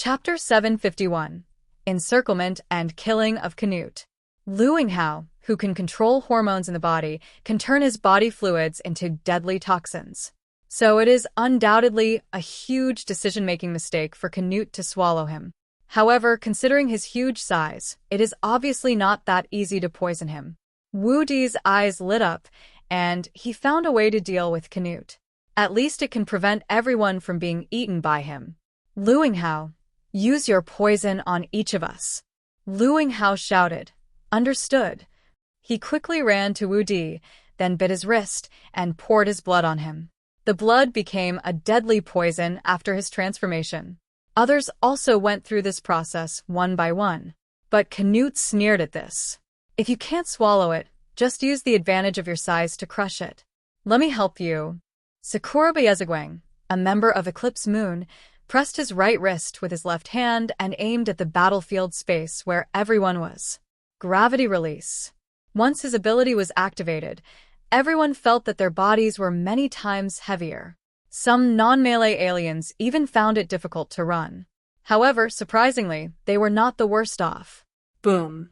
Chapter 751. Encirclement and Killing of Canute. Liang Yue, who can control hormones in the body, can turn his body fluids into deadly toxins. So it is undoubtedly a huge decision-making mistake for Canute to swallow him. However, considering his huge size, it is obviously not that easy to poison him. Wu Di's eyes lit up, and he found a way to deal with Canute. At least it can prevent everyone from being eaten by him. Liang Yue, use your poison on each of us. Liang Yue shouted. Understood. He quickly ran to Wu Di, then bit his wrist and poured his blood on him. The blood became a deadly poison after his transformation. Others also went through this process one by one. But Canute sneered at this. If you can't swallow it, just use the advantage of your size to crush it. Let me help you. Sakura Bayezagwang, a member of Eclipse Moon, pressed his right wrist with his left hand and aimed at the battlefield space where everyone was. Gravity release. Once his ability was activated, everyone felt that their bodies were many times heavier. Some non-melee aliens even found it difficult to run. However, surprisingly, they were not the worst off. Boom.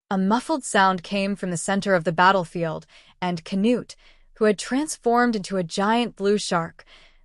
A muffled sound came from the center of the battlefield, and Canute, who had transformed into a giant blue shark,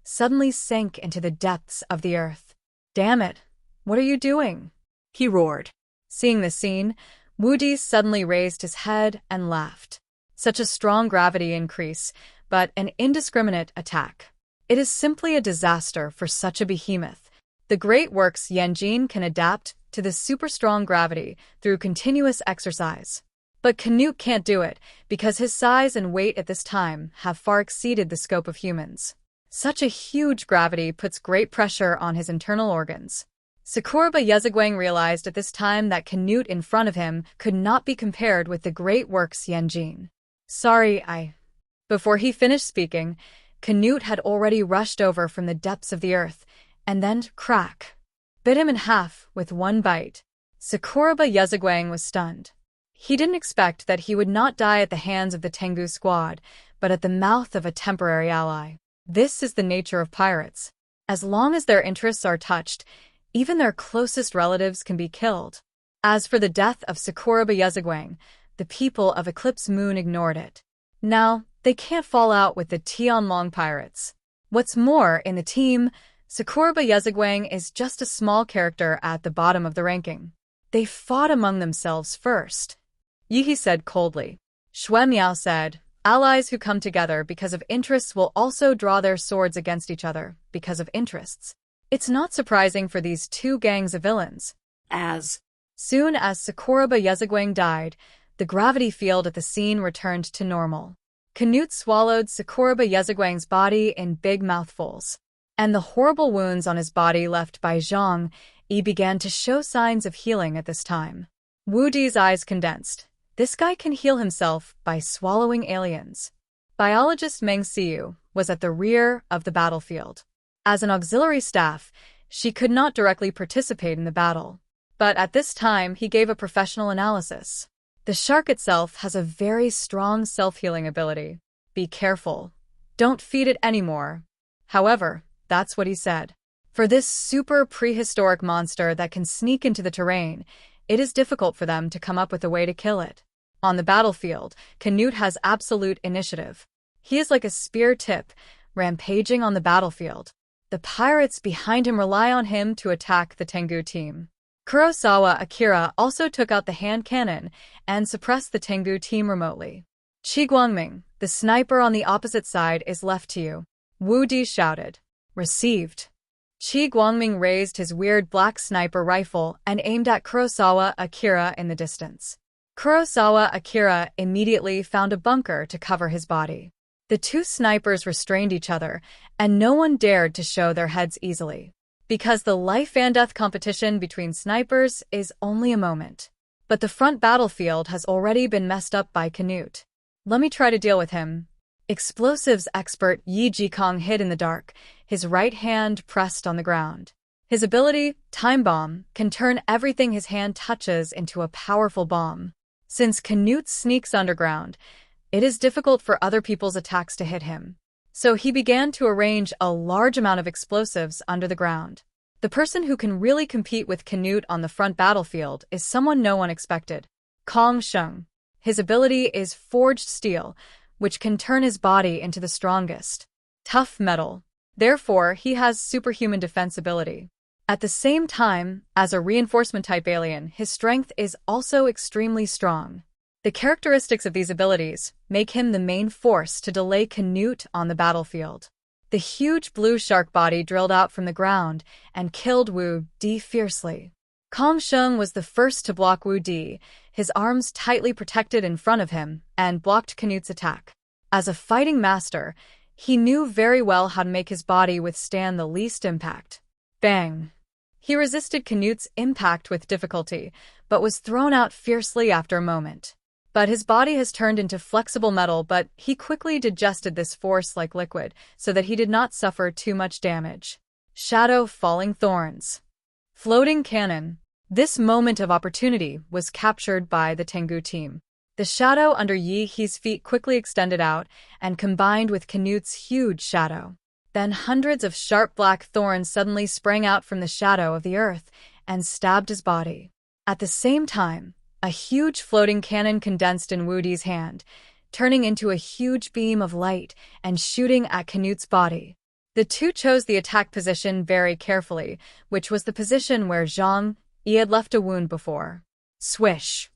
suddenly sank into the depths of the earth. Damn it! What are you doing? He roared. Seeing the scene, Wu Di suddenly raised his head and laughed. Such a strong gravity increase, but an indiscriminate attack. It is simply a disaster for such a behemoth. The great works Yanjin can adapt to the super strong gravity through continuous exercise. But Canute can't do it because his size and weight at this time have far exceeded the scope of humans. Such a huge gravity puts great pressure on his internal organs. Sakura Bayezagwang realized at this time that Canute in front of him could not be compared with the great works Yanjin. Sorry, Before he finished speaking, Canute had already rushed over from the depths of the earth, and then, crack, bit him in half with one bite. Sakura Bayezagwang was stunned. He didn't expect that he would not die at the hands of the Tengu squad, but at the mouth of a temporary ally. This is the nature of pirates. As long as their interests are touched, even their closest relatives can be killed. As for the death of Sakura Bayezagwang, the people of Eclipse Moon ignored it. Now, they can't fall out with the Tianhai pirates. What's more, in the team, Sakura Bayezagwang is just a small character at the bottom of the ranking. They fought among themselves first. Yi said coldly. Xue Miao said, allies who come together because of interests will also draw their swords against each other because of interests. It's not surprising for these two gangs of villains. As soon as Sakura Bayezagwang died, the gravity field at the scene returned to normal. Canute swallowed Sakura Bayezagwang's body in big mouthfuls, and the horrible wounds on his body left by Zhang Yi began to show signs of healing at this time. Wu Di's eyes condensed. This guy can heal himself by swallowing aliens. Biologist Meng Xiu was at the rear of the battlefield. As an auxiliary staff, she could not directly participate in the battle. But at this time, he gave a professional analysis. The shark itself has a very strong self-healing ability. Be careful. Don't feed it anymore. However, that's what he said. For this super prehistoric monster that can sneak into the terrain, it is difficult for them to come up with a way to kill it. On the battlefield, Canute has absolute initiative. He is like a spear tip, rampaging on the battlefield. The pirates behind him rely on him to attack the Tengu team. Kurosawa Akira also took out the hand cannon and suppressed the Tengu team remotely. Qi Guangming, the sniper on the opposite side, is left to you. Wu Di shouted. Received. Qi Guangming raised his weird black sniper rifle and aimed at Kurosawa Akira in the distance. Kurosawa Akira immediately found a bunker to cover his body. The two snipers restrained each other, and no one dared to show their heads easily. Because the life and death competition between snipers is only a moment. But the front battlefield has already been messed up by Canute. Let me try to deal with him. Explosives expert Yi Jikong hid in the dark, his right hand pressed on the ground. His ability, Time Bomb, can turn everything his hand touches into a powerful bomb. Since Canute sneaks underground, it is difficult for other people's attacks to hit him. So he began to arrange a large amount of explosives under the ground. The The person who can really compete with Canute on the front battlefield is someone no one expected. Kong Sheng. His ability is Forged Steel, which can turn his body into the strongest tough metal. Therefore, he has superhuman defense ability. At the same time, as a reinforcement-type alien, his strength is also extremely strong. The characteristics of these abilities make him the main force to delay Canute on the battlefield. The huge blue shark body drilled out from the ground and killed Wu Di fiercely. Kong Sheng was the first to block Wu Di, his arms tightly protected in front of him, and blocked Canute's attack. As a fighting master, he knew very well how to make his body withstand the least impact. Bang! He resisted Canute's impact with difficulty, but was thrown out fiercely after a moment. But his body has turned into flexible metal, but he quickly digested this force like liquid, so that he did not suffer too much damage. Shadow Falling Thorns. Floating Cannon. This moment of opportunity was captured by the Tengu team. The shadow under Yi He's feet quickly extended out and combined with Canute's huge shadow. Then hundreds of sharp black thorns suddenly sprang out from the shadow of the earth and stabbed his body. At the same time, a huge floating cannon condensed in Wu Di's hand, turning into a huge beam of light and shooting at Canute's body. The two chose the attack position very carefully, which was the position where Zhang Yi had left a wound before. Swish!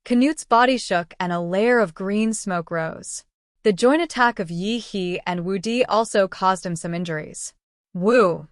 Canute's body shook and a layer of green smoke rose. The joint attack of Yi He and Wu Di also caused him some injuries. Woo!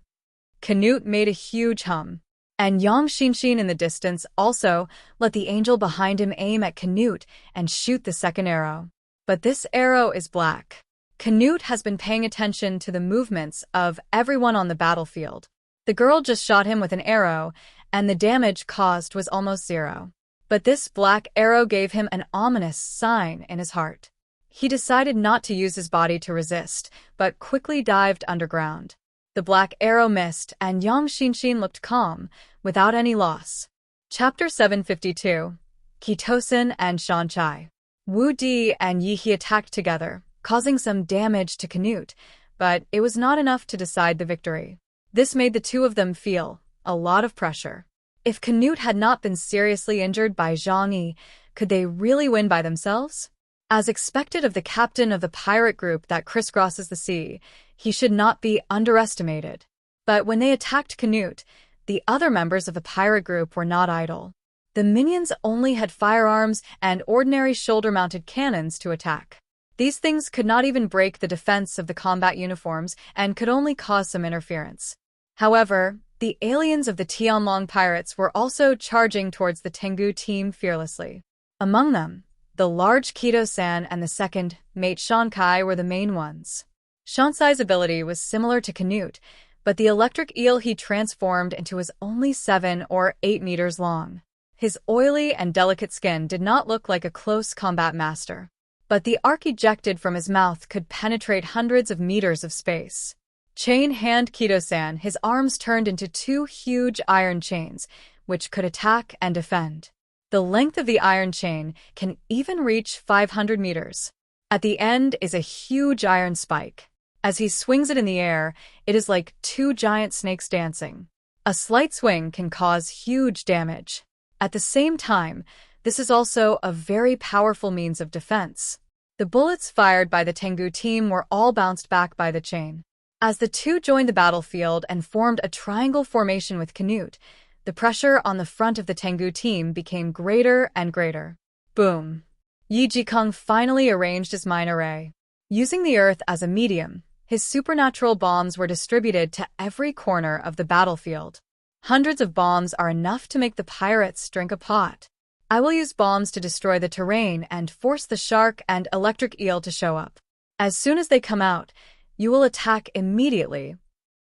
Canute made a huge hum. And Yang Xinshin in the distance also let the angel behind him aim at Canute and shoot the second arrow. But this arrow is black. Canute has been paying attention to the movements of everyone on the battlefield. The girl just shot him with an arrow, and the damage caused was almost zero. But this black arrow gave him an ominous sign in his heart. He decided not to use his body to resist, but quickly dived underground. The black arrow missed, and Yang Xinshin looked calm, without any loss. Chapter 752. Kosin and Shankai. Wu Di and Yi He attacked together, causing some damage to Canute, but it was not enough to decide the victory. This made the two of them feel a lot of pressure. If Canute had not been seriously injured by Zhang Yi, could they really win by themselves? As expected of the captain of the pirate group that crisscrosses the sea, he should not be underestimated. But when they attacked Canute, the other members of the pirate group were not idle. The minions only had firearms and ordinary shoulder-mounted cannons to attack. These things could not even break the defense of the combat uniforms and could only cause some interference. However, the aliens of the Tianhai pirates were also charging towards the Tengu team fearlessly. Among them, the large Kosin and the second mate Shankai were the main ones. Shankai's ability was similar to Canute, but the electric eel he transformed into was only 7 or 8 meters long. His oily and delicate skin did not look like a close combat master, but the arc ejected from his mouth could penetrate hundreds of meters of space. Chain Hand Kosin, his arms turned into 2 huge iron chains, which could attack and defend. The length of the iron chain can even reach 500 meters. At the end is a huge iron spike. As he swings it in the air, it is like 2 giant snakes dancing. A slight swing can cause huge damage. At the same time, this is also a very powerful means of defense. The bullets fired by the Tengu team were all bounced back by the chain. As the two joined the battlefield and formed a triangle formation with Canute, the pressure on the front of the Tengu team became greater and greater. Boom! Yi Jikong finally arranged his mine array. Using the earth as a medium, his supernatural bombs were distributed to every corner of the battlefield. Hundreds of bombs are enough to make the pirates drink a pot. I will use bombs to destroy the terrain and force the shark and electric eel to show up. As soon as they come out, you will attack immediately,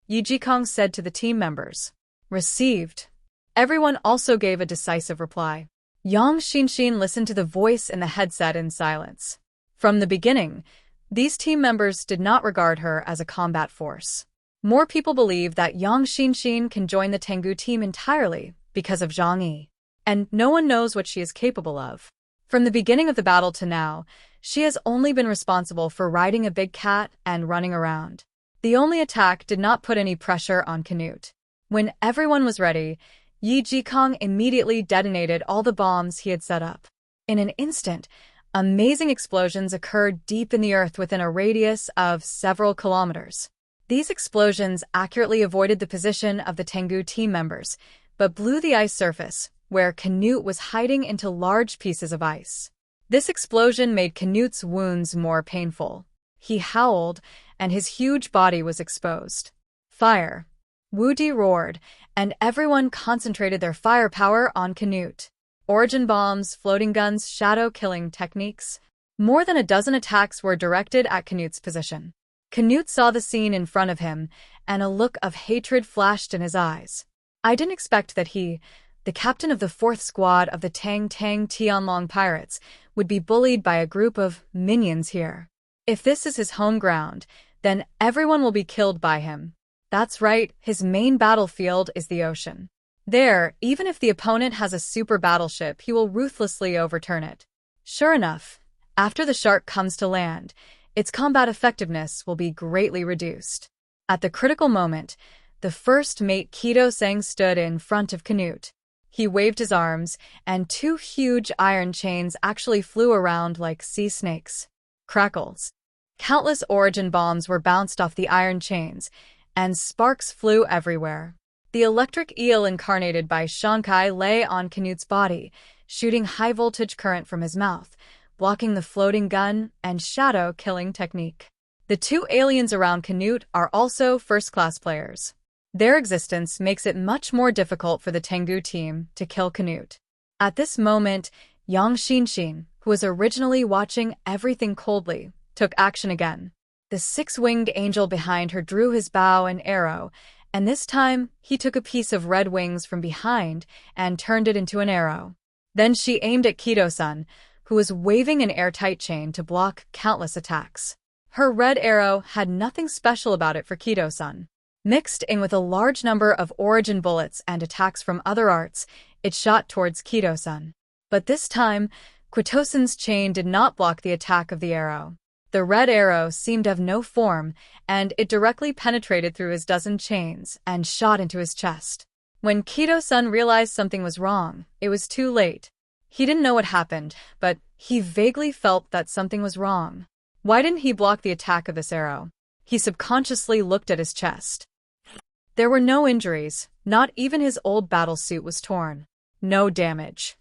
Yi Jikong said to the team members. Received. Everyone also gave a decisive reply. Yang Xinshin listened to the voice in the headset in silence. From the beginning, these team members did not regard her as a combat force. More people believe that Yang Xinshin can join the Tengu team entirely because of Zhang Yi, and no one knows what she is capable of. From the beginning of the battle to now, she has only been responsible for riding a big cat and running around. The only attack did not put any pressure on Canute. When everyone was ready, Yi Jikong immediately detonated all the bombs he had set up. In an instant, amazing explosions occurred deep in the earth within a radius of several kilometers. These explosions accurately avoided the position of the Tengu team members, but blew the ice surface, where Canute was hiding, into large pieces of ice. This explosion made Canute's wounds more painful. He howled, and his huge body was exposed. Fire! Wu Di roared, and everyone concentrated their firepower on Canute. Origin bombs, floating guns, shadow-killing techniques. More than a dozen attacks were directed at Canute's position. Canute saw the scene in front of him, and a look of hatred flashed in his eyes. I didn't expect that he, the captain of the 4th squad of the Tang Tang Tianlong pirates, would be bullied by a group of minions here. If this is his home ground, then everyone will be killed by him. That's right, his main battlefield is the ocean. There, even if the opponent has a super battleship, he will ruthlessly overturn it. Sure enough, after the shark comes to land, its combat effectiveness will be greatly reduced. At the critical moment, the first mate Kido-sang stood in front of Canute. He waved his arms, and 2 huge iron chains actually flew around like sea snakes. Crackles. Countless origin bombs were bounced off the iron chains, and sparks flew everywhere. The electric eel incarnated by Shankai lay on Canute's body, shooting high-voltage current from his mouth, blocking the floating gun and shadow-killing technique. The 2 aliens around Canute are also first-class players. Their existence makes it much more difficult for the Tengu team to kill Canute. At this moment, Yang Xinshin, who was originally watching everything coldly, took action again. The 6-winged angel behind her drew his bow and arrow, and this time he took a piece of red wings from behind and turned it into an arrow. Then she aimed at Kido-san, who was waving an airtight chain to block countless attacks. Her red arrow had nothing special about it for Kido-san. Mixed in with a large number of origin bullets and attacks from other arts, it shot towards Kido-san. But this time, Quitosan's chain did not block the attack of the arrow. The red arrow seemed to have no form, and it directly penetrated through his dozen chains and shot into his chest. When Kido-san realized something was wrong, it was too late. He didn't know what happened, but he vaguely felt that something was wrong. Why didn't he block the attack of this arrow? He subconsciously looked at his chest. There were no injuries, not even his old battlesuit was torn. No damage.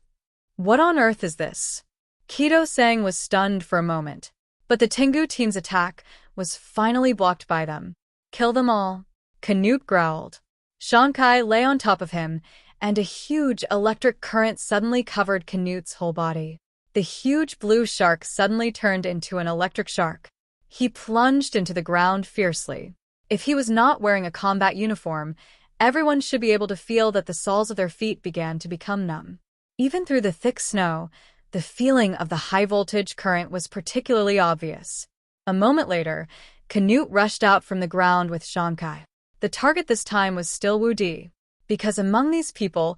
What on earth is this? Kido-sang was stunned for a moment. But the Tengu team's attack was finally blocked by them. Kill them all, Canute growled. Shankai lay on top of him, and a huge electric current suddenly covered Canute's whole body. The huge blue shark suddenly turned into an electric shark. He plunged into the ground fiercely. If he was not wearing a combat uniform, everyone should be able to feel that the soles of their feet began to become numb. Even through the thick snow, the feeling of the high-voltage current was particularly obvious. A moment later, Canute rushed out from the ground with Shankai. The target this time was still Wu Di, because among these people,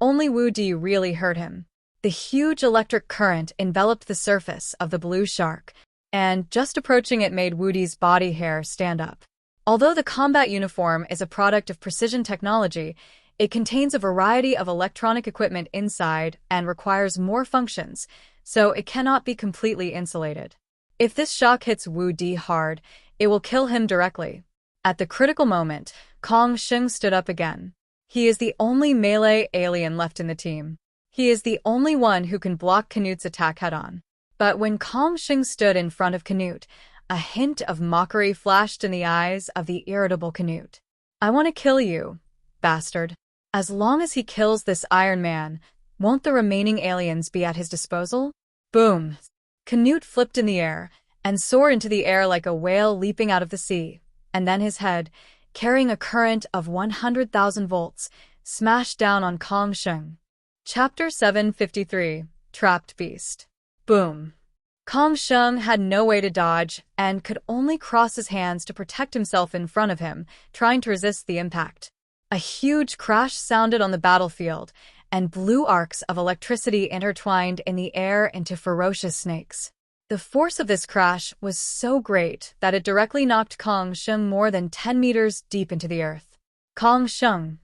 only Wu Di really hurt him. The huge electric current enveloped the surface of the blue shark, and just approaching it made Wu Di's body hair stand up. Although the combat uniform is a product of precision technology, it contains a variety of electronic equipment inside and requires more functions, so it cannot be completely insulated. If this shock hits Wu Di hard, it will kill him directly. At the critical moment, Kong Sheng stood up again. He is the only melee alien left in the team. He is the only one who can block Canute's attack head-on. But when Kong Sheng stood in front of Canute, a hint of mockery flashed in the eyes of the irritable Canute. I want to kill you, bastard. As long as he kills this Iron Man, won't the remaining aliens be at his disposal? Boom! Canute flipped in the air and soared into the air like a whale leaping out of the sea, and then his head, carrying a current of 100,000 volts, smashed down on Kong Sheng. Chapter 753, Trapped Beast. Boom! Kong Sheng had no way to dodge and could only cross his hands to protect himself in front of him, trying to resist the impact. A huge crash sounded on the battlefield, and blue arcs of electricity intertwined in the air into ferocious snakes. The force of this crash was so great that it directly knocked Kong Sheng more than 10 meters deep into the earth. Kong Sheng,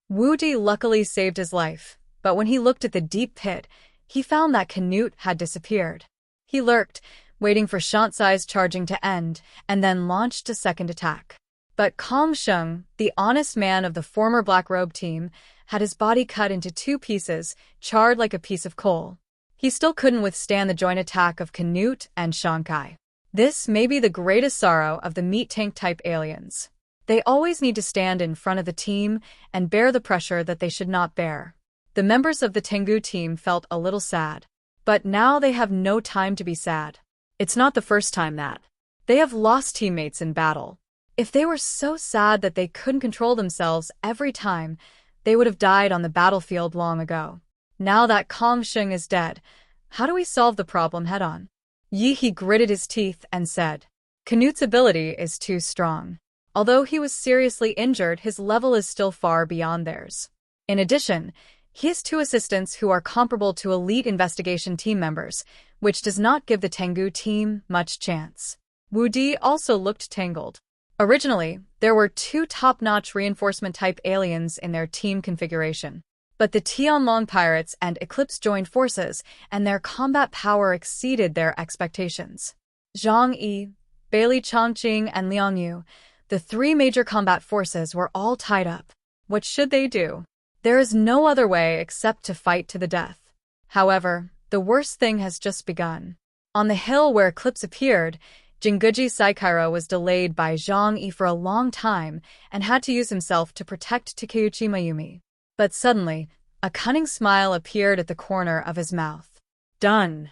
Wu Di luckily saved his life, but when he looked at the deep pit, he found that Canute had disappeared. He lurked, waiting for Shanzai's charging to end, and then launched a second attack. But Kong Sheng, the honest man of the former Black Robe team, had his body cut into 2 pieces, charred like a piece of coal. He still couldn't withstand the joint attack of Canute and Shankai. This may be the greatest sorrow of the meat tank-type aliens. They always need to stand in front of the team and bear the pressure that they should not bear. The members of the Tengu team felt a little sad. But now they have no time to be sad. It's not the first time that they have lost teammates in battle. If they were so sad that they couldn't control themselves every time, they would have died on the battlefield long ago. Now that Kong Sheng is dead, how do we solve the problem head-on? He gritted his teeth and said, Canute's ability is too strong. Although he was seriously injured, his level is still far beyond theirs. In addition, he has 2 assistants who are comparable to elite investigation team members, which does not give the Tengu team much chance. Wu Di also looked tangled. Originally, there were 2 top-notch reinforcement-type aliens in their team configuration. But the Tianhai pirates and Eclipse joined forces, and their combat power exceeded their expectations. Zhang Yi, Bailey Chongqing, and Liang Yue, the 3 major combat forces, were all tied up. What should they do? There is no other way except to fight to the death. However, the worst thing has just begun. On the hill where Eclipse appeared, Jinguji Saikairo was delayed by Zhang Yi for a long time and had to use himself to protect Takeuchi Mayumi. But suddenly, a cunning smile appeared at the corner of his mouth. Done,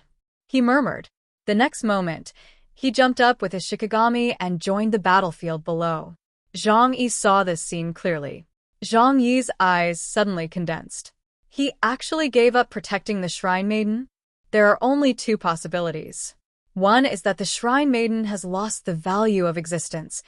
he murmured. The next moment, he jumped up with his shikigami and joined the battlefield below. Zhang Yi saw this scene clearly. Zhang Yi's eyes suddenly condensed. He actually gave up protecting the Shrine Maiden? There are only 2 possibilities. One is that the Shrine Maiden has lost the value of existence.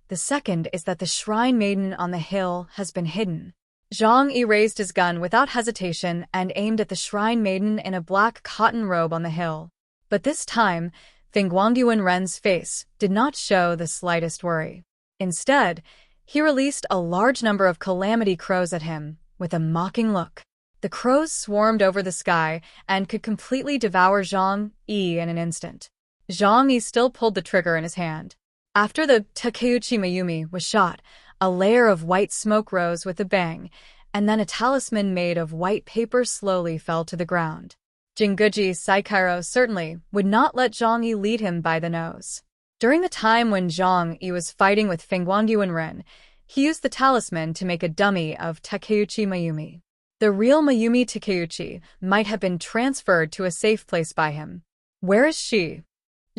The second is that the Shrine Maiden on the hill has been hidden. Zhang Yi raised his gun without hesitation and aimed at the Shrine Maiden in a black cotton robe on the hill. But this time, Fangu and Ren's face did not show the slightest worry. Instead, he released a large number of calamity crows at him, with a mocking look. The crows swarmed over the sky and could completely devour Zhang Yi in an instant. Zhang Yi still pulled the trigger in his hand. After the Takeuchi Mayumi was shot, a layer of white smoke rose with a bang, and then a talisman made of white paper slowly fell to the ground. Jinguji Saikairo certainly would not let Zhang Yi lead him by the nose. During the time when Zhang Yi was fighting with Fangu and Ren, he used the talisman to make a dummy of Takeuchi Mayumi. The real Mayumi Takeuchi might have been transferred to a safe place by him. Where is she?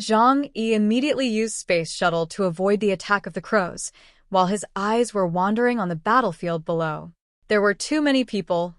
Zhang Yi immediately used Space Shuttle to avoid the attack of the crows, while his eyes were wandering on the battlefield below. There were too many people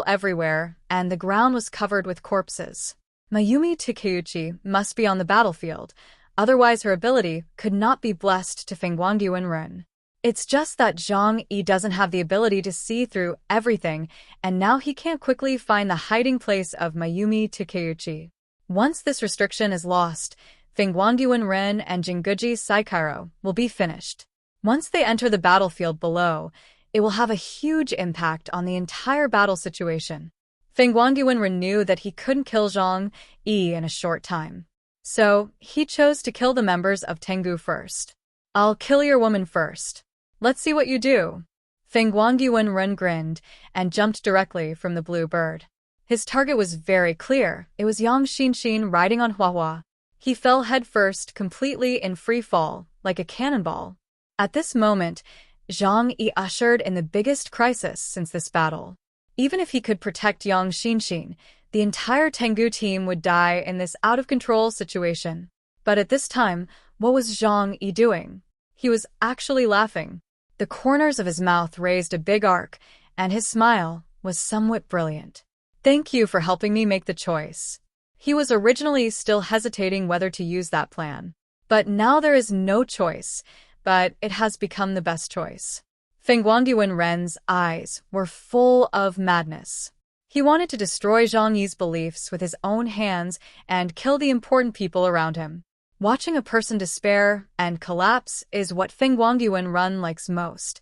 everywhere, and the ground was covered with corpses. Mayumi Takeuchi must be on the battlefield, otherwise her ability could not be blessed to Fangu and Ren. It's just that Zhang Yi doesn't have the ability to see through everything, and now he can't quickly find the hiding place of Mayumi Takeuchi. Once this restriction is lost, Fangu and Ren and Jinguji Saikairo will be finished. Once they enter the battlefield below, it will have a huge impact on the entire battle situation. Fangu and Ren knew that he couldn't kill Zhang Yi in a short time. So, he chose to kill the members of Tengu first. I'll kill your woman first. Let's see what you do. Fangu and Ren grinned and jumped directly from the blue bird. His target was very clear. It was Yang Xinxin riding on Huahua. He fell headfirst, completely in free fall, like a cannonball. At this moment, Zhang Yi ushered in the biggest crisis since this battle. Even if he could protect Yang Xinxin, the entire Tengu team would die in this out-of-control situation. But at this time, what was Zhang Yi doing? He was actually laughing. The corners of his mouth raised a big arc, and his smile was somewhat brilliant. Thank you for helping me make the choice. He was originally still hesitating whether to use that plan. But now there is no choice, but it has become the best choice. Fangu and Ren's eyes were full of madness. He wanted to destroy Zhang Yi's beliefs with his own hands and kill the important people around him. Watching a person despair and collapse is what Fangu and Ren likes most.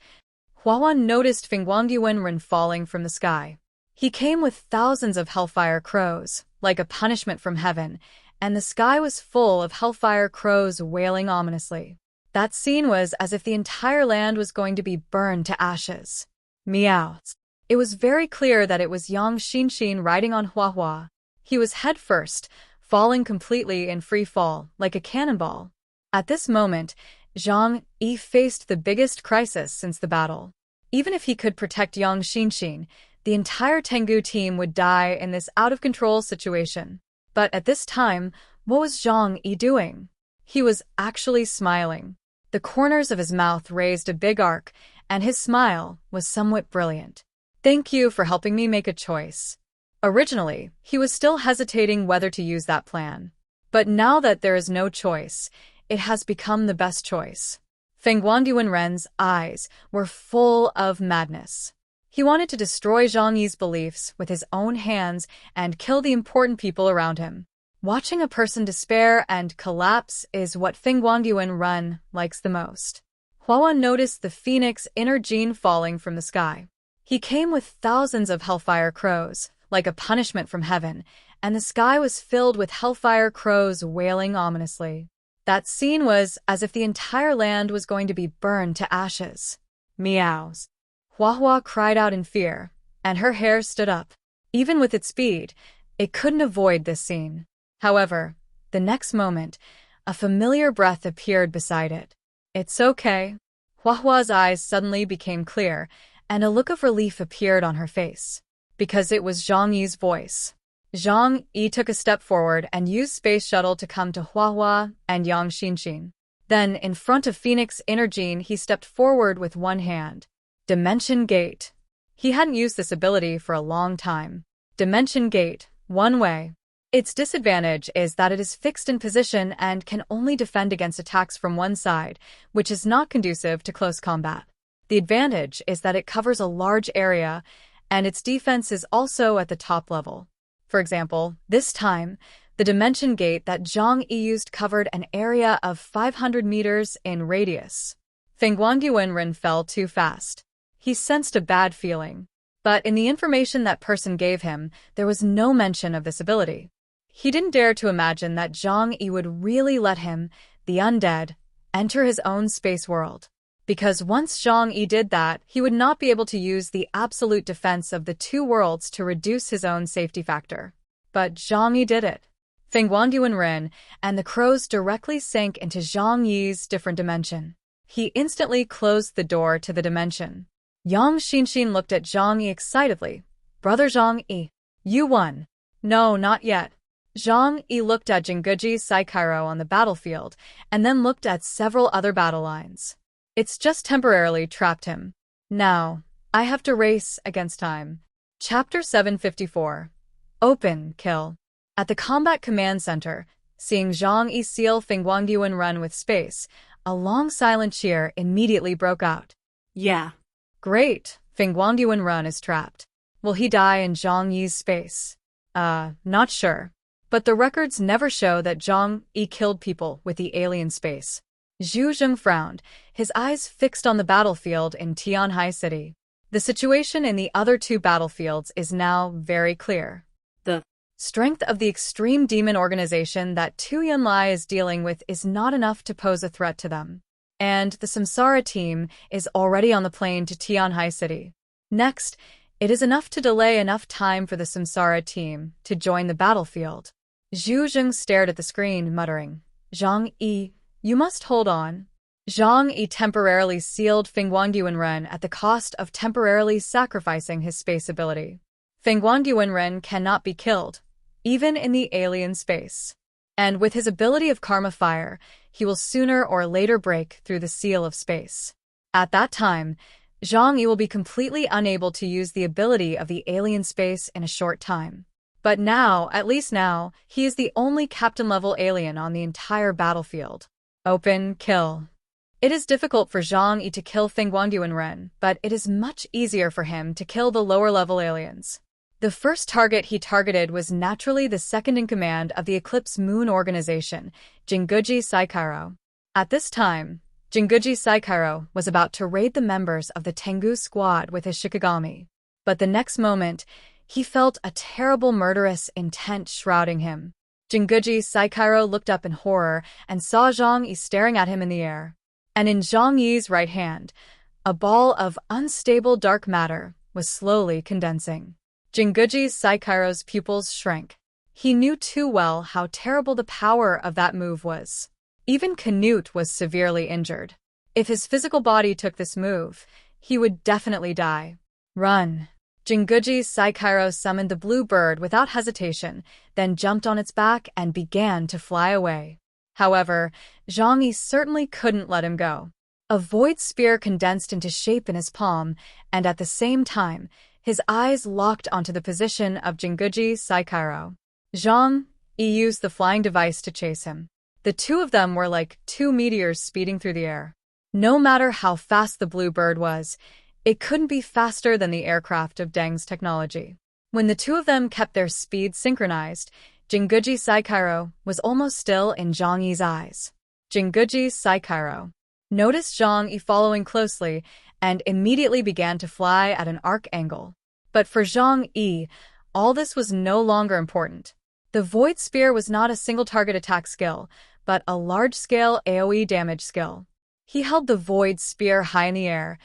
Huan noticed Fangu and Ren falling from the sky. He came with thousands of hellfire crows, like a punishment from heaven, and the sky was full of hellfire crows wailing ominously. That scene was as if the entire land was going to be burned to ashes. Meow. It was very clear that it was Yang Xinshin riding on Hua. He was head first, falling completely in free fall, like a cannonball. At this moment, Zhang Yi faced the biggest crisis since the battle. Even if he could protect Yang Xinshin, the entire Tengu team would die in this out-of-control situation. But at this time, what was Zhang Yi doing? He was actually smiling. The corners of his mouth raised a big arc, and his smile was somewhat brilliant. Thank you for helping me make a choice. Originally, he was still hesitating whether to use that plan. But now that there is no choice, it has become the best choice. Fangu and Ren's eyes were full of madness. He wanted to destroy Zhang Yi's beliefs with his own hands and kill the important people around him. Watching a person despair and collapse is what Fangu and Ren likes the most. Huan noticed the phoenix inner gene falling from the sky. He came with thousands of hellfire crows, like a punishment from heaven, and the sky was filled with hellfire crows wailing ominously. That scene was as if the entire land was going to be burned to ashes. Meows. Hua cried out in fear, and her hair stood up. Even with its speed, it couldn't avoid this scene. However, the next moment, a familiar breath appeared beside it. It's okay. Hua's eyes suddenly became clear, and a look of relief appeared on her face. Because it was Zhang Yi's voice. Zhang Yi took a step forward and used Space Shuttle to come to Hua and Yang Xinshin. Then, in front of Phoenix Inner Gene, he stepped forward with one hand. Dimension Gate. He hadn't used this ability for a long time. Dimension Gate, one way. Its disadvantage is that it is fixed in position and can only defend against attacks from one side, which is not conducive to close combat. The advantage is that it covers a large area, and its defense is also at the top level. For example, this time, the Dimension Gate that Zhang Yi used covered an area of 500 meters in radius. Fangu and Ren fell too fast. He sensed a bad feeling. But in the information that person gave him, there was no mention of this ability. He didn't dare to imagine that Zhang Yi would really let him, the undead, enter his own space world. Because once Zhang Yi did that, he would not be able to use the absolute defense of the two worlds to reduce his own safety factor. But Zhang Yi did it. Fangu and Ren and the crows directly sank into Zhang Yi's different dimension. He instantly closed the door to the dimension. Yang Xinshin looked at Zhang Yi excitedly. Brother Zhang Yi, you won. No, not yet. Zhang Yi looked at Jinguji Saikairo on the battlefield and then looked at several other battle lines. It's just temporarily trapped him. Now, I have to race against time. Chapter 754. Open Kill. At the Combat Command Center, seeing Zhang Yi seal Fangu and Ren with space, a long silent cheer immediately broke out. Yeah. Great, Fangu and Ren is trapped. Will he die in Zhang Yi's space? Not sure. But the records never show that Zhang Yi killed people with the alien space. Zhu Zheng frowned, his eyes fixed on the battlefield in Tianhai City. The situation in the other two battlefields is now very clear. The strength of the extreme demon organization that Tu Yunlai is dealing with is not enough to pose a threat to them. And the Samsara team is already on the plane to Tianhai City. Next, it is enough to delay enough time for the Samsara team to join the battlefield. Zhu Zheng stared at the screen, muttering, Zhang Yi, you must hold on. Zhang Yi temporarily sealed Fangu and Ren at the cost of temporarily sacrificing his space ability. Fangu and Ren cannot be killed, even in the alien space. And with his ability of Karma Fire, he will sooner or later break through the seal of space. At that time, Zhang Yi will be completely unable to use the ability of the alien space in a short time. But now, at least now, he is the only captain-level alien on the entire battlefield. Open Kill. It is difficult for Zhang Yi to kill Fangu and Ren, but it is much easier for him to kill the lower-level aliens. The first target he targeted was naturally the second-in-command of the Eclipse Moon Organization, Jinguji Saikairo. At this time, Jinguji Saikairo was about to raid the members of the Tengu squad with his shikigami. But the next moment, he felt a terrible murderous intent shrouding him. Jinguji Saikairo looked up in horror and saw Zhang Yi staring at him in the air. And in Zhang Yi's right hand, a ball of unstable dark matter was slowly condensing. Jinguji Saikairo's pupils shrank. He knew too well how terrible the power of that move was. Even Canute was severely injured. If his physical body took this move, he would definitely die. Run! Jinguji Saikairo summoned the blue bird without hesitation, then jumped on its back and began to fly away. However, Zhang Yi certainly couldn't let him go. A void spear condensed into shape in his palm, and at the same time, his eyes locked onto the position of Jinguji Saikairo. Zhang Yi used the flying device to chase him. The two of them were like two meteors speeding through the air. No matter how fast the blue bird was, it couldn't be faster than the aircraft of Deng's technology. When the two of them kept their speed synchronized, Jinguji Saikairo was almost still in Zhang Yi's eyes. Jinguji Saikairo noticed Zhang Yi following closely and immediately began to fly at an arc angle. But for Zhang Yi, all this was no longer important. The Void Spear was not a single-target attack skill, but a large-scale AoE damage skill. He held the Void Spear high in the air,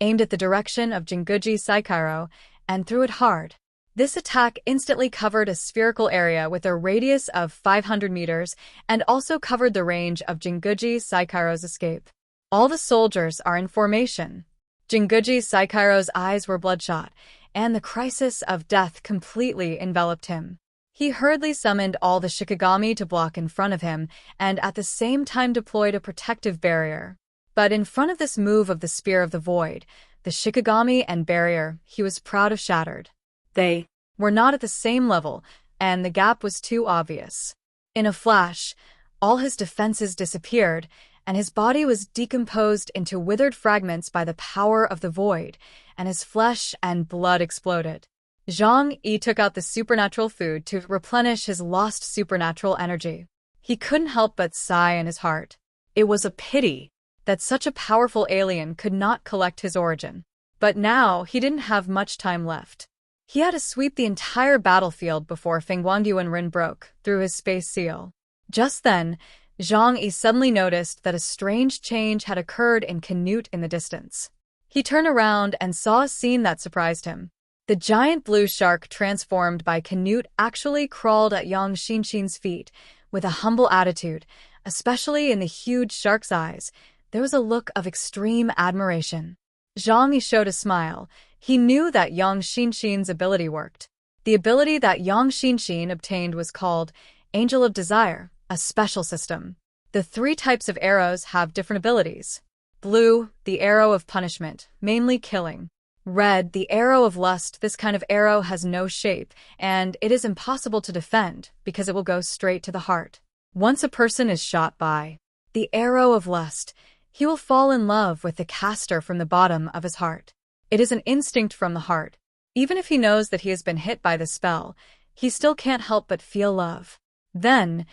aimed at the direction of Jinguji Saikairo, and threw it hard. This attack instantly covered a spherical area with a radius of 500 meters and also covered the range of Jinguji Saikairo's escape. All the soldiers are in formation. Jinguji Saikairo's eyes were bloodshot, and the crisis of death completely enveloped him. He hurriedly summoned all the shikigami to block in front of him and at the same time deployed a protective barrier. But in front of this move of the Spear of the Void, the shikigami and barrier he was proud of shattered. They were not at the same level, and the gap was too obvious. In a flash, all his defenses disappeared, and his body was decomposed into withered fragments by the power of the Void, and his flesh and blood exploded. Zhang Yi took out the supernatural food to replenish his lost supernatural energy. He couldn't help but sigh in his heart. It was a pity that such a powerful alien could not collect his origin. But now he didn't have much time left. He had to sweep the entire battlefield before Fangu and Ren broke through his space seal. Just then, Zhang Yi suddenly noticed that a strange change had occurred in Canute in the distance. He turned around and saw a scene that surprised him. The giant blue shark transformed by Canute actually crawled at Yang Xinshin's feet with a humble attitude, especially in the huge shark's eyes. There was a look of extreme admiration. Zhang Yi showed a smile. He knew that Yang Xinshin's ability worked. The ability that Yang Xinshin obtained was called Angel of Desire, a special system. The three types of arrows have different abilities. Blue, the arrow of punishment, mainly killing. Red, the arrow of lust. This kind of arrow has no shape, and it is impossible to defend because it will go straight to the heart. Once a person is shot by the arrow of lust, he will fall in love with the caster from the bottom of his heart. It is an instinct from the heart. Even if he knows that he has been hit by the spell, he still can't help but feel love. Then,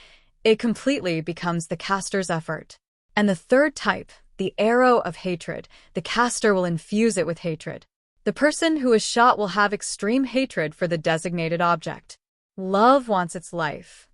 it completely becomes the caster's effort. And the third type, the arrow of hatred, the caster will infuse it with hatred. The person who is shot will have extreme hatred for the designated object. Love wants its life.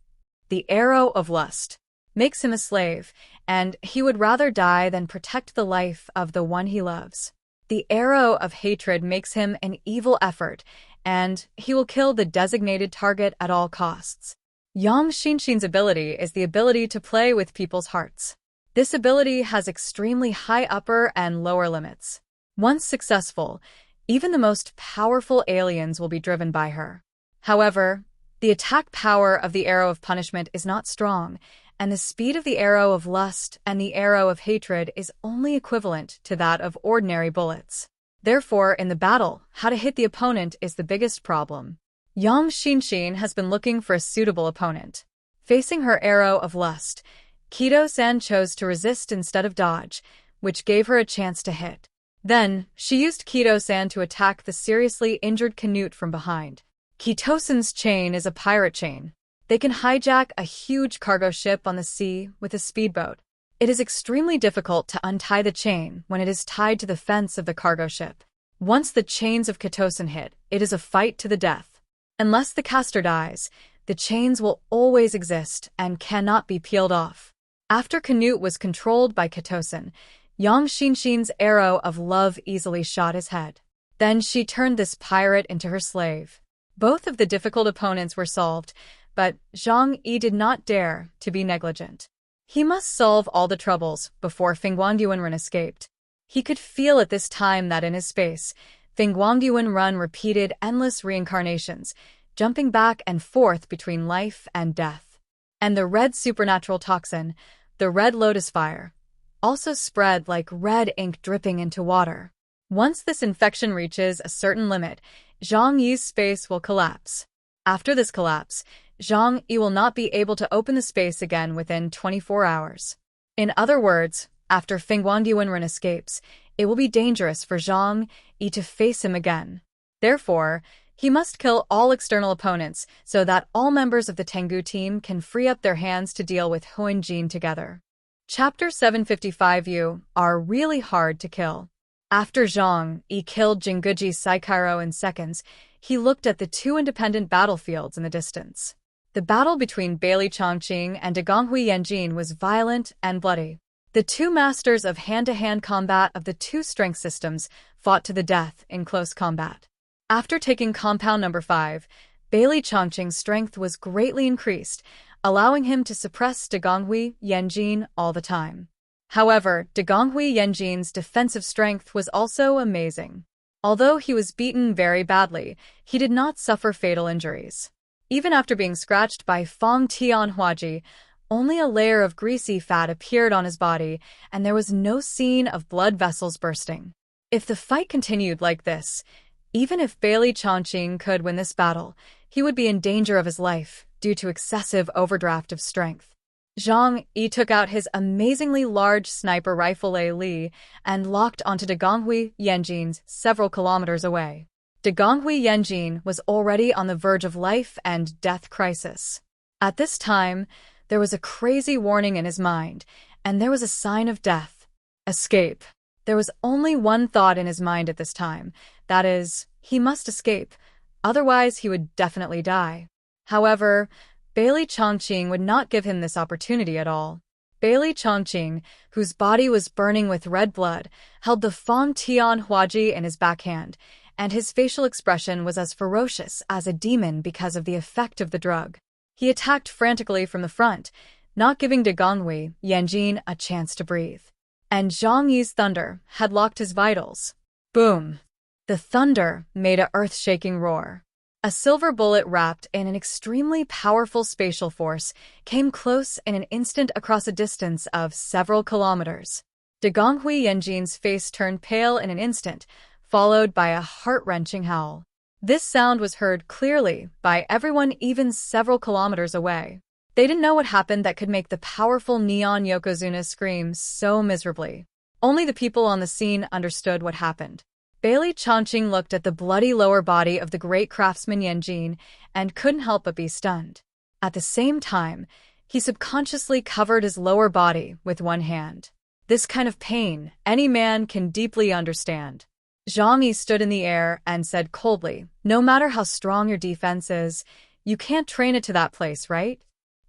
The arrow of lust makes him a slave, and he would rather die than protect the life of the one he loves. The arrow of hatred makes him an evil effort, and he will kill the designated target at all costs. Yang Xinshin's ability is the ability to play with people's hearts. This ability has extremely high upper and lower limits. Once successful, even the most powerful aliens will be driven by her. However, the attack power of the arrow of punishment is not strong, and the speed of the arrow of lust and the arrow of hatred is only equivalent to that of ordinary bullets. Therefore, in the battle, how to hit the opponent is the biggest problem. Yang Xinshin has been looking for a suitable opponent. Facing her arrow of lust, Kido-san chose to resist instead of dodge, which gave her a chance to hit. Then, she used Kido-san to attack the seriously injured Canute from behind. Kido-san's chain is a pirate chain. They can hijack a huge cargo ship on the sea with a speedboat. It is extremely difficult to untie the chain when it is tied to the fence of the cargo ship. Once the chains of Kosin hit, it is a fight to the death. Unless the caster dies, the chains will always exist and cannot be peeled off. After Canute was controlled by Kosin, Yang Xinxin's arrow of love easily shot his head. Then she turned this pirate into her slave. Both of the difficult opponents were solved, but Zhang Yi did not dare to be negligent. He must solve all the troubles before Fangu and Ren escaped. He could feel at this time that in his space, Fangu and Ren repeated endless reincarnations, jumping back and forth between life and death. And the red supernatural toxin, the red lotus fire, also spread like red ink dripping into water. Once this infection reaches a certain limit, Zhang Yi's space will collapse. After this collapse, Zhang Yi will not be able to open the space again within 24 hours. In other words, after Fangu and Ren escapes, it will be dangerous for Zhang Yi to face him again. Therefore, he must kill all external opponents so that all members of the Tengu team can free up their hands to deal with Huanjin together. Chapter 755 You are really hard to kill. After Zhang Yi killed Jinguji Saikairo in seconds, he looked at the two independent battlefields in the distance. The battle between Bailey Chongqing and Dagonghui Yanjin was violent and bloody. The two masters of hand-to-hand combat of the two strength systems fought to the death in close combat. After taking compound number 5, Bailey Chongqing's strength was greatly increased, allowing him to suppress Dagonghui Yanjin all the time. However, Dagonghui Yanjin's defensive strength was also amazing. Although he was beaten very badly, he did not suffer fatal injuries. Even after being scratched by Fang Tianhai, only a layer of greasy fat appeared on his body, and there was no scene of blood vessels bursting. If the fight continued like this, even if Bailey Chongqing could win this battle, he would be in danger of his life due to excessive overdraft of strength. Zhang Yi took out his amazingly large sniper rifle Li and locked onto Dagonghui Yanjin's several kilometers away. Dagonghui Yanjin was already on the verge of life and death crisis. At this time, there was a crazy warning in his mind, and there was a sign of death. Escape. There was only one thought in his mind at this time, that is, he must escape, otherwise he would definitely die. However, Bailey Chongqing would not give him this opportunity at all. Bailey Chongqing, whose body was burning with red blood, held the Fang Tianhai in his backhand, and his facial expression was as ferocious as a demon because of the effect of the drug. He attacked frantically from the front, not giving Dagonghui Yanjin a chance to breathe. And Zhang Yi's thunder had locked his vitals. Boom! The thunder made a earth-shaking roar. A silver bullet wrapped in an extremely powerful spatial force came close in an instant across a distance of several kilometers. Dagonghui Yanjin's face turned pale in an instant, followed by a heart-wrenching howl. This sound was heard clearly by everyone even several kilometers away. They didn't know what happened that could make the powerful neon Yokozuna scream so miserably. Only the people on the scene understood what happened. Bailey Chongqing looked at the bloody lower body of the great craftsman Yanjin and couldn't help but be stunned. At the same time, he subconsciously covered his lower body with one hand. This kind of pain any man can deeply understand. Zhang Yi stood in the air and said coldly, "No matter how strong your defense is, you can't train it to that place, right?"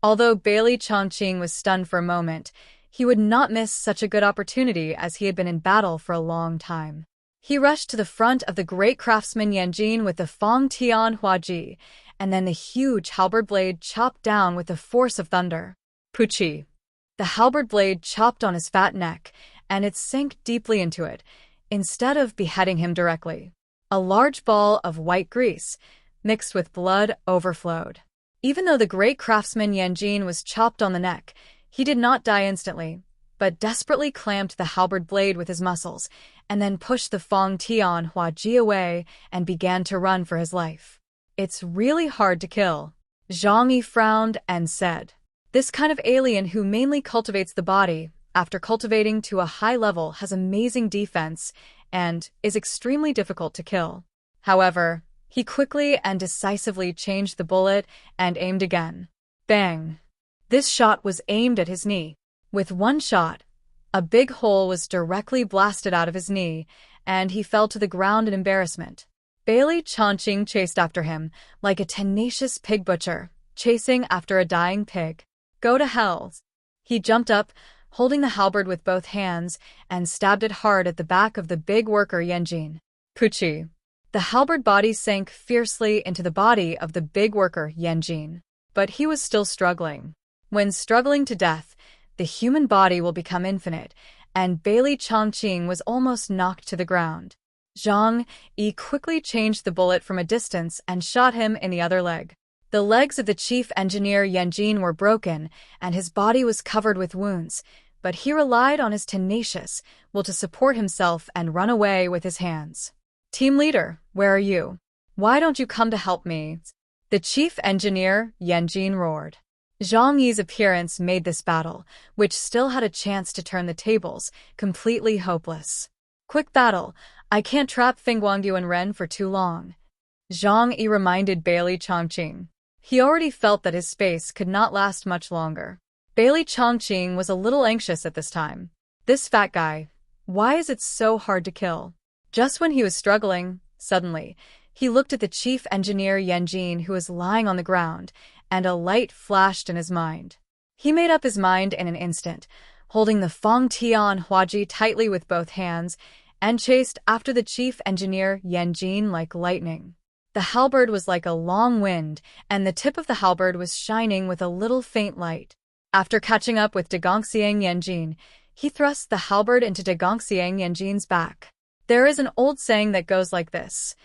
Although Bailey Chongqing was stunned for a moment, he would not miss such a good opportunity as he had been in battle for a long time. He rushed to the front of the great craftsman Yanjin with the Fang Tianhai, and then the huge halberd blade chopped down with the force of thunder. Puchi! The halberd blade chopped on his fat neck, and it sank deeply into it, instead of beheading him directly. A large ball of white grease, mixed with blood, overflowed. Even though the great craftsman Yanjin was chopped on the neck, he did not die instantly, but desperately clamped the halberd blade with his muscles, and then pushed the Fang Tianhai away and began to run for his life. "It's really hard to kill." Zhang Yi frowned and said, "This kind of alien who mainly cultivates the body, after cultivating to a high level, has amazing defense and is extremely difficult to kill." However, he quickly and decisively changed the bullet and aimed again. Bang! This shot was aimed at his knee. With one shot, a big hole was directly blasted out of his knee, and he fell to the ground in embarrassment. Bailey Chongqing chased after him, like a tenacious pig butcher, chasing after a dying pig. Go to hell! He jumped up, holding the halberd with both hands, and stabbed it hard at the back of the big worker Yanjin. Puchi! The halberd body sank fiercely into the body of the big worker Yanjin. But he was still struggling. When struggling to death, the human body will become infinite, and Bailey Chongqing was almost knocked to the ground. Zhang Yi quickly changed the bullet from a distance and shot him in the other leg. The legs of the chief engineer Yanjin were broken, and his body was covered with wounds, but he relied on his tenacious will to support himself and run away with his hands. Team leader, where are you? Why don't you come to help me? The chief engineer Yanjin roared. Zhang Yi's appearance made this battle, which still had a chance to turn the tables, completely hopeless. Quick battle, I can't trap Fangu and Ren for too long. Zhang Yi reminded Bailey Chongqing. He already felt that his space could not last much longer. Bailey Chongqing was a little anxious at this time. This fat guy, why is it so hard to kill? Just when he was struggling, suddenly, he looked at the chief engineer Yanjin who was lying on the ground, and a light flashed in his mind. He made up his mind in an instant, holding the Fong Tian Huaji tightly with both hands, and chased after the chief engineer Yanjin like lightning. The halberd was like a long wind, and the tip of the halberd was shining with a little faint light. After catching up with Degongxiang Yanjin, he thrust the halberd into Degongxiang Yanjin's back. There is an old saying that goes like this: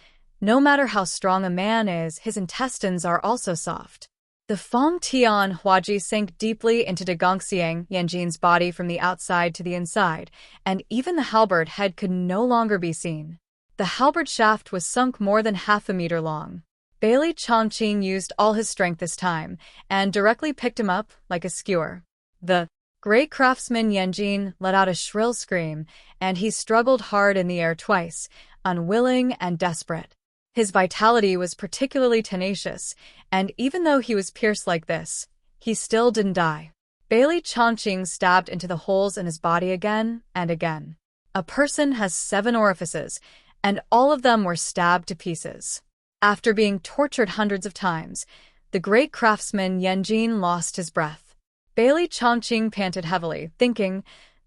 no matter how strong a man is, his intestines are also soft. The Fong Tian Huaji sank deeply into Degongxiang Yanjin's body from the outside to the inside, and even the halberd head could no longer be seen. The halberd shaft was sunk more than half a meter long. Bailey Chongqing used all his strength this time, and directly picked him up like a skewer. The great craftsman Yanjin let out a shrill scream, and he struggled hard in the air twice, unwilling and desperate. His vitality was particularly tenacious, and even though he was pierced like this, he still didn't die. Bailey Chongqing stabbed into the holes in his body again and again. A person has 7 orifices, and all of them were stabbed to pieces. After being tortured hundreds of times, the great craftsman Yanjin lost his breath. Bailey Chongqing panted heavily, thinking,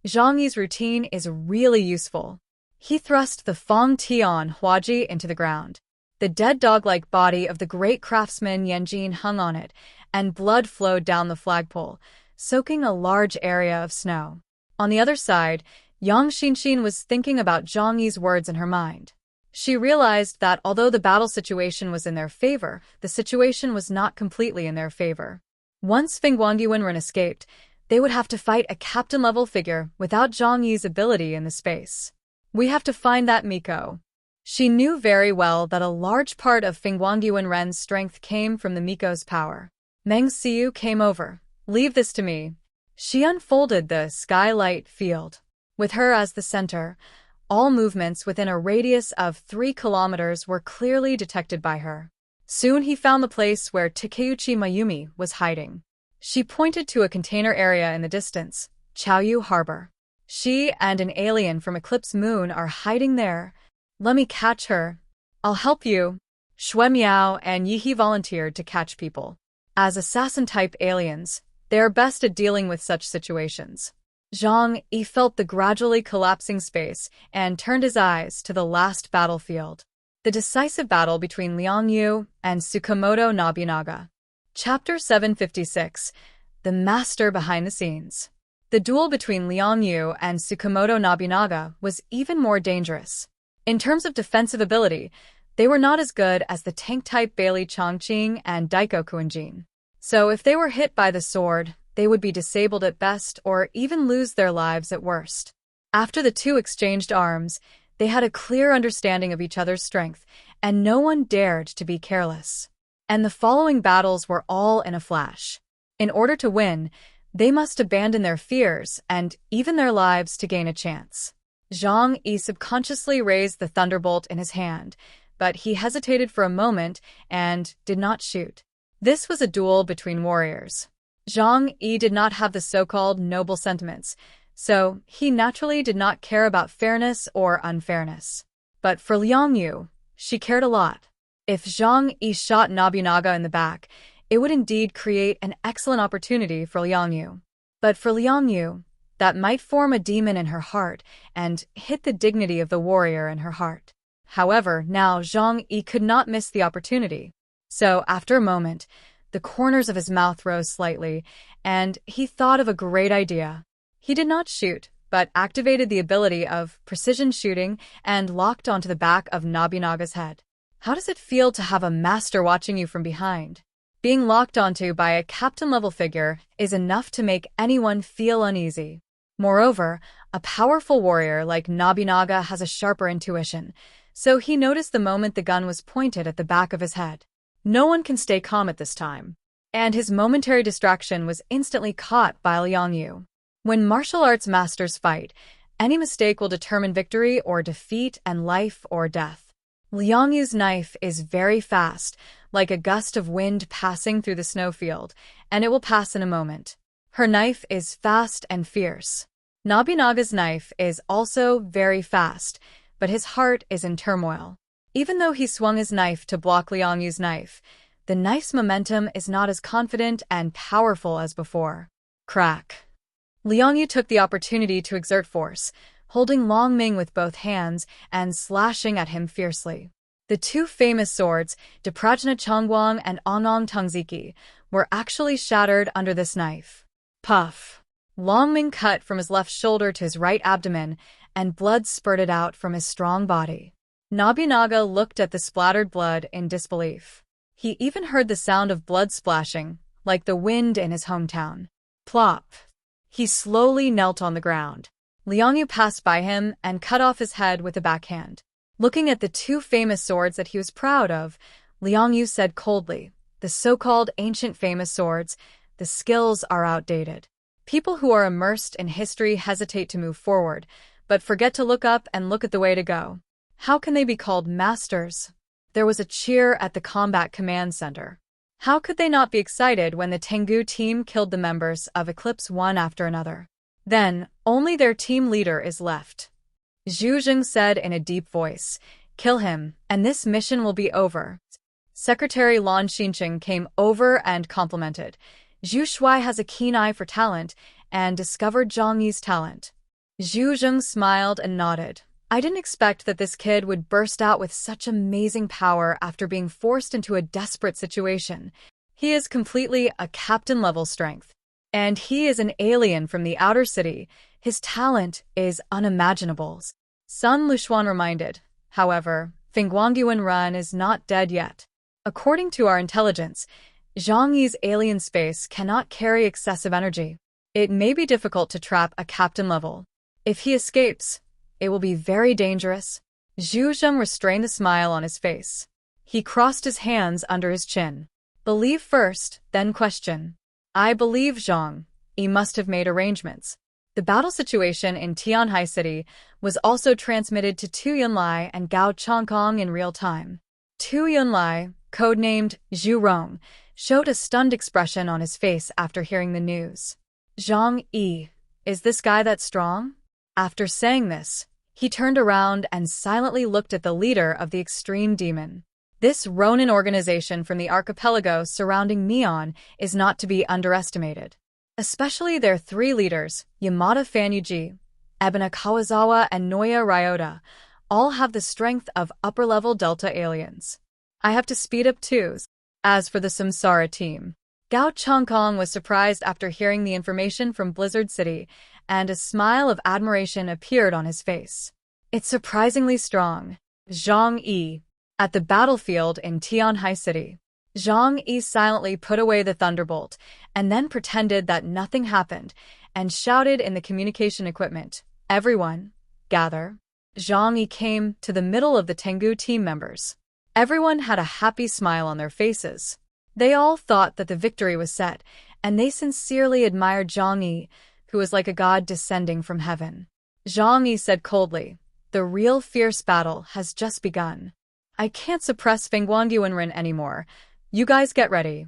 Zhang Yi's routine is really useful. He thrust the Fong Tian Huaji into the ground. The dead dog-like body of the great craftsman Yanjin hung on it, and blood flowed down the flagpole, soaking a large area of snow. On the other side, Yang Xinxin was thinking about Zhang Yi's words in her mind. She realized that although the battle situation was in their favor, the situation was not completely in their favor. Once Fangu and Ren escaped, they would have to fight a captain-level figure without Zhang Yi's ability in the space. We have to find that Miko. She knew very well that a large part of Fangu and Ren's strength came from the Miko's power. Meng Xiu came over. Leave this to me. She unfolded the skylight field. With her as the center, all movements within a radius of 3 kilometers were clearly detected by her. Soon he found the place where Takeuchi Mayumi was hiding. She pointed to a container area in the distance, Chaoyu Harbor. She and an alien from Eclipse Moon are hiding there. Let me catch her. I'll help you. Shui Miao and Yihe volunteered to catch people. As assassin-type aliens, they are best at dealing with such situations. Zhang Yi felt the gradually collapsing space and turned his eyes to the last battlefield. The decisive battle between Liang Yue and Tsukamoto Nobunaga. Chapter 756. The Master Behind the Scenes. The duel between Liang Yue and Tsukamoto Nobunaga was even more dangerous. In terms of defensive ability, they were not as good as the tank-type Bailey Chongqing and Daiko Kuanjin. So if they were hit by the sword, they would be disabled at best or even lose their lives at worst. After the two exchanged arms, they had a clear understanding of each other's strength, and no one dared to be careless. And the following battles were all in a flash. In order to win, they must abandon their fears and even their lives to gain a chance. Zhang Yi subconsciously raised the thunderbolt in his hand, but he hesitated for a moment and did not shoot. This was a duel between warriors. Zhang Yi did not have the so-called noble sentiments, so he naturally did not care about fairness or unfairness. But for Liang Yue, she cared a lot. If Zhang Yi shot Nobunaga in the back, it would indeed create an excellent opportunity for Liang Yue. But for Liang Yue, that might form a demon in her heart and hit the dignity of the warrior in her heart. However, now Zhang Yi could not miss the opportunity. So, after a moment, the corners of his mouth rose slightly, and he thought of a great idea. He did not shoot, but activated the ability of precision shooting and locked onto the back of Nobunaga's head. How does it feel to have a master watching you from behind? Being locked onto by a captain-level figure is enough to make anyone feel uneasy. Moreover, a powerful warrior like Nobunaga has a sharper intuition, so he noticed the moment the gun was pointed at the back of his head. No one can stay calm at this time, and his momentary distraction was instantly caught by Liang Yue. When martial arts masters fight, any mistake will determine victory or defeat and life or death. Liang Yue's knife is very fast, like a gust of wind passing through the snowfield, and it will pass in a moment. Her knife is fast and fierce. Nobunaga's knife is also very fast, but his heart is in turmoil. Even though he swung his knife to block Liang Yue's knife, the knife's momentum is not as confident and powerful as before. Crack. Liang Yue took the opportunity to exert force, holding Long Ming with both hands and slashing at him fiercely. The two famous swords, Deprajna Chongguang and Onong Tongziki, were actually shattered under this knife. Puff. Long Ming cut from his left shoulder to his right abdomen, and blood spurted out from his strong body. Nobunaga looked at the splattered blood in disbelief. He even heard the sound of blood splashing, like the wind in his hometown. Plop. He slowly knelt on the ground. Liang Yue passed by him and cut off his head with a backhand. Looking at the two famous swords that he was proud of, Liang Yue said coldly, "The so-called ancient famous swords, the skills are outdated. People who are immersed in history hesitate to move forward, but forget to look up and look at the way to go. How can they be called masters?" There was a cheer at the combat command center. How could they not be excited when the Tengu team killed the members of Eclipse one after another? Then, only their team leader is left. Zhu Jing said in a deep voice, "Kill him, and this mission will be over." Secretary Lan Xinqing came over and complimented. Zhu Shuai has a keen eye for talent and discovered Zhang Yi's talent. Zhu Jing smiled and nodded. "I didn't expect that this kid would burst out with such amazing power after being forced into a desperate situation. He is completely a captain-level strength. And he is an alien from the outer city. His talent is unimaginable." Sun Lushuan reminded. However, Fangu and Ren is not dead yet. According to our intelligence, Zhang Yi's alien space cannot carry excessive energy. It may be difficult to trap a captain level. If he escapes, it will be very dangerous. Zhu Zheng restrained the smile on his face. He crossed his hands under his chin. "Believe first, then question." "I believe Zhang Yi must have made arrangements." The battle situation in Tianhai City was also transmitted to Tu Yunlai and Gao Chongkong in real time. Tu Yunlai, codenamed Zhu Rong, showed a stunned expression on his face after hearing the news. "Zhang Yi, is this guy that strong?" After saying this, he turned around and silently looked at the leader of the extreme demon. This Ronin organization from the archipelago surrounding Mion is not to be underestimated. Especially their three leaders, Yamada Fanyuji, Ebina Kawazawa, and Noya Ryota, all have the strength of upper-level Delta aliens. I have to speed up too. As for the Samsara team, Gao Chongkong was surprised after hearing the information from Blizzard City, and a smile of admiration appeared on his face. "It's surprisingly strong." Zhang Yi. At the battlefield in Tianhai City, Zhang Yi silently put away the thunderbolt and then pretended that nothing happened and shouted in the communication equipment, "Everyone, gather." Zhang Yi came to the middle of the Tengu team members. Everyone had a happy smile on their faces. They all thought that the victory was set, and they sincerely admired Zhang Yi, who was like a god descending from heaven. Zhang Yi said coldly, "The real fierce battle has just begun. I can't suppress Fangu and Ren anymore. You guys get ready."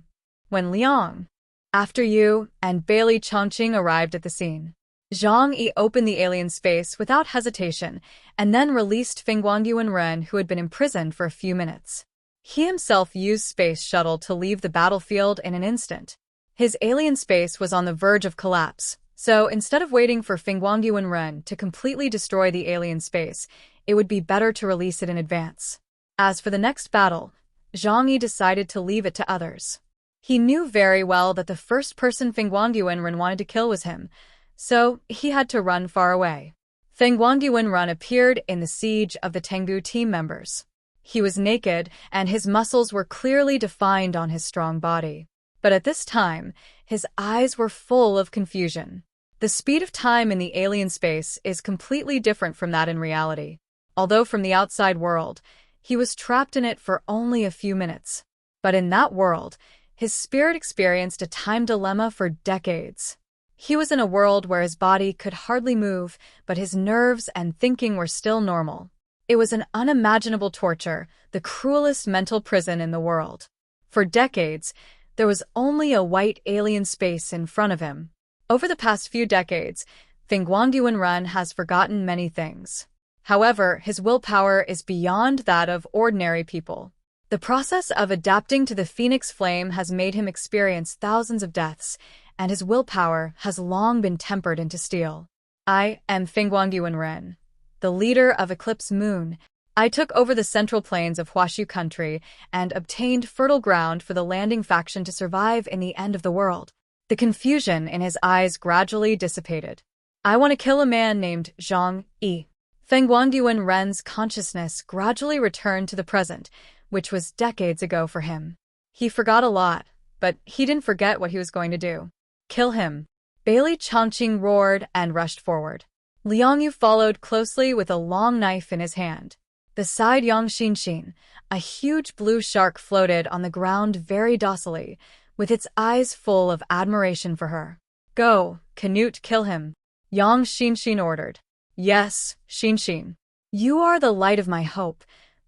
When Liang After you and Bailey Chongqing arrived at the scene, Zhang Yi opened the alien space without hesitation and then released Fangu and Ren, who had been imprisoned for a few minutes. He himself used space shuttle to leave the battlefield in an instant. His alien space was on the verge of collapse, so instead of waiting for Fangu and Ren to completely destroy the alien space, it would be better to release it in advance. As for the next battle, Zhang Yi decided to leave it to others. He knew very well that the first person Fangu and Ren wanted to kill was him, so he had to run far away. Fangu and Ren appeared in the siege of the Tengu team members. He was naked, and his muscles were clearly defined on his strong body. But at this time, his eyes were full of confusion. The speed of time in the alien space is completely different from that in reality. Although from the outside world, he was trapped in it for only a few minutes. But in that world, his spirit experienced a time dilemma for decades. He was in a world where his body could hardly move, but his nerves and thinking were still normal. It was an unimaginable torture, the cruelest mental prison in the world. For decades, there was only a white alien space in front of him. Over the past few decades, Fangu and Ren has forgotten many things. However, his willpower is beyond that of ordinary people. The process of adapting to the Phoenix Flame has made him experience thousands of deaths, and his willpower has long been tempered into steel. I am Fangu and Ren, the leader of Eclipse Moon. I took over the central plains of Huashu country and obtained fertile ground for the landing faction to survive in the end of the world. The confusion in his eyes gradually dissipated. I want to kill a man named Zhang Yi. Fangu and Ren's consciousness gradually returned to the present, which was decades ago for him. He forgot a lot, but he didn't forget what he was going to do. Kill him. Bailey Chongqing roared and rushed forward. Liang Yue followed closely with a long knife in his hand. Beside Yang Xinshin, a huge blue shark floated on the ground very docilely, with its eyes full of admiration for her. Go, Canute, kill him. Yang Xinshin ordered. Yes, Xinshin. You are the light of my hope,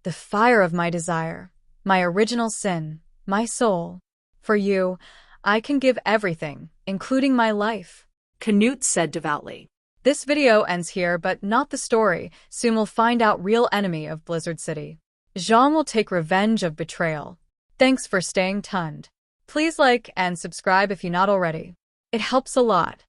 the fire of my desire, my original sin, my soul. For you, I can give everything, including my life, Canute said devoutly. This video ends here, but not the story. Soon we'll find out real enemy of Blizzard City. Zhang will take revenge of betrayal. Thanks for staying tuned. Please like and subscribe if you're not already. It helps a lot.